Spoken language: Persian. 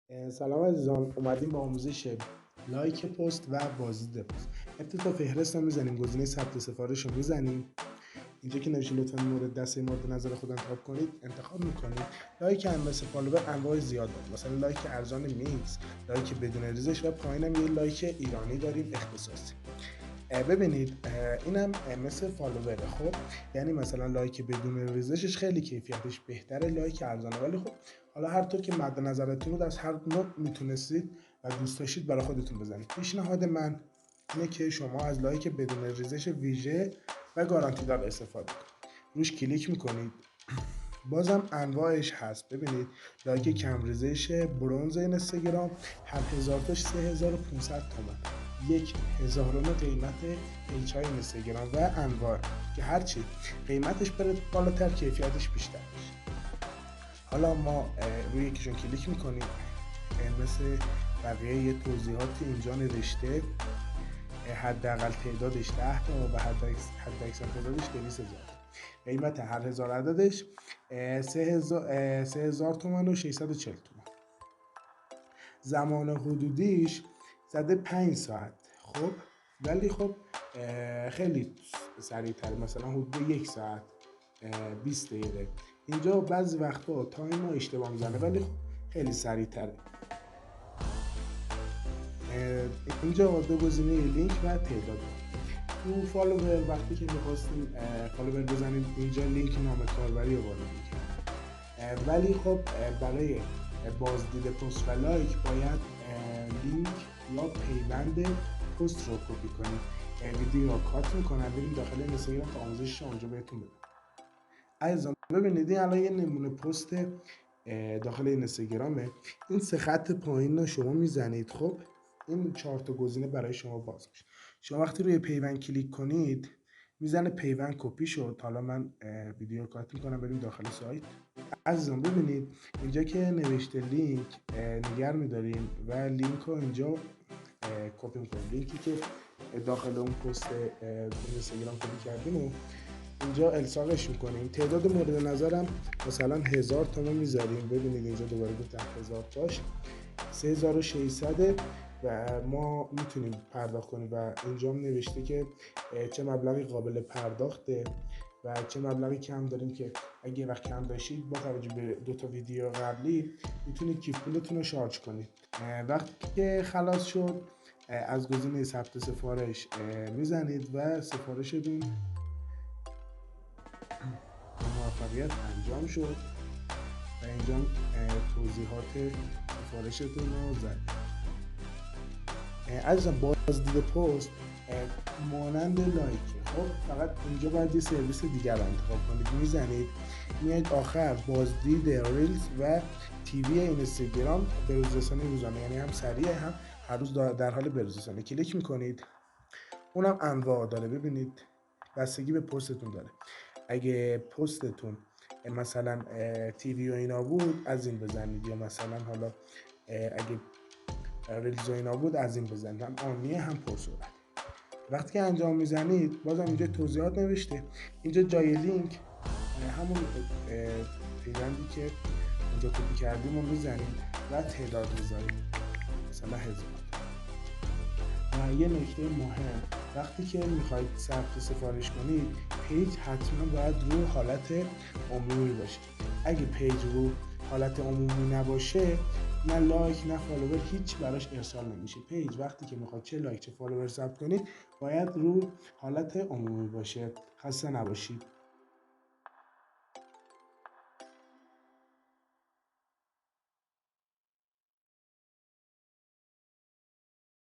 سلام عزیزان، اومدیم با آموزش لایک پست و بازدید پست. ابتدا فهرست رو میزنیم، گزینه ثبت سفارش رو میزنیم. اینجا که نوشته لطفا مورد دسته مورد نظر خود انتخاب کنید، انتخاب میکنید. لایک هم مثل فالوور انواع زیاد داره، مثلا لایک ارزان میکس، لایک بدون ریزش و پایینم یه لایک ایرانی داریم اختصاصی. ببینید اینم مثل فالووره. خب یعنی مثلا لایک بدون ریزشش خیلی کیفیتش بهتره، لایک ارزانه. ولی خب حالا هر طور که مد نظرتون بود از هر نوع میتونستید و دوست داشتید برای خودتون بزنید. پیشنهاد من اینه که شما از لایک بدون ریزش ویژه و گارانتی دار استفاده کنید. روش کلیک میکنید، بازم انواعش هست. ببینید لایک کم ریزش برنز اینستاگرام هر هزار تاش 3500 تومان، 1000 قیمت پیج های اینستاگرام و انواع که هرچی قیمتش بره بالاتر کیفیتش بیشتر میشه. حالا ما روی یکیشون کلیک میکنیم، مثل بقیه یه توضیحاتی اینجا نوشته. حداقل تعدادش 10 تا و حد اکثر تعدادش 200,000. قیمت هر هزار عددش 3000 تومان و 640 تومان. زمان حدودیش زده 5 ساعت. خب ولی خب خیلی سریع تر، مثلا حدود 1 ساعت 20 دقیقه. اینجا بعضی وقتا تایم ها اشتباه میزنه ولی خب خیلی سریع تره. اینجا دو گزینه لینک و تعداد. تو فالوور وقتی که میخواستیم فالوور بزنیم، اینجا لینک نام کاربری رو وارد میکنیم. ولی خب برای بازدید پست و لایک باید لینک یا پیوند پست رو کپی کنیم. ویدیو رو کات میکنم، بریم داخل اینستاگرام تا آموزشش اونجا بهتون بدم. عزیزان ببینید این الان یه نمونه پست داخل اینستاگرامه. این 3 خط پایین رو شما میزنید. خب این 4 تا گزینه برای شما باز میشه. شما وقتی روی پیوند کلیک کنید میزنه پیوند کپی شد. حالا من ویدیو رو کات میکنم، بریم داخل سایت. عزیزان ببینید اینجا که نوشته لینک نگر میداریم و لینک رو اینجا کپی میکنیم. لینکی که داخل اون پست اینستاگرام کپی کردیم و اینجا الصاقش میکنیم. تعداد مورد نظرم مثلا 1000 تومان میذاریم. ببینید اینجا دوباره گفتم 1000 تاش 3600 و ما میتونیم پرداخت کنیم و اینجا هم نوشته که چه مبلغی قابل پرداخته و چه مبلغی کم داریم که اگه وقت کم داشتید با توجه به 2 تا ویدیو قبلی میتونید کیف پولتون رو شارژ کنید. وقتی که خلاص شد از گزینه ثبت سفارش میزنید و سفارشتون موفقیت انجام شد و اینجا توضیحات سفارشتون رو زد. عزیزان بازدید پست مانند لایک. خب فقط اینجا باید یه سرویس دیگر رو انتخاب کنید، میزنید میاد آخر بازدید ریلز و تیوی اینستاگرام به روز رسانی روزانه، یعنی هم سریع هم هر روز در حال بروز رسانی. کلیک میکنید، اونم انواع داره. ببینید بستگی به پستتون داره. اگه پستتون مثلا تیوی و اینا بود از این بزنید، یا مثلا حالا اگه ریلز و اینا بود از این بزنید، هم آنیه هم پرسرعت. وقتی که انجام میزنید بازم اینجا توضیحات نوشته. اینجا جای لینک همون پیوندی که اونجا کپی کردیم رو میزنید و تعداد میذارید، مثلا 1000. و یه نکته مهم، وقتی که میخواید ثبت سفارش کنید پیج حتما باید رو حالت عمومی باشه. اگه پیج رو حالت عمومی نباشه نه لایک نه فالوور هیچ براش ارسال نمیشه. پیج وقتی که میخواد چه لایک چه فالوور ثبت کنید باید رو حالت عمومی باشه. خسته نباشید.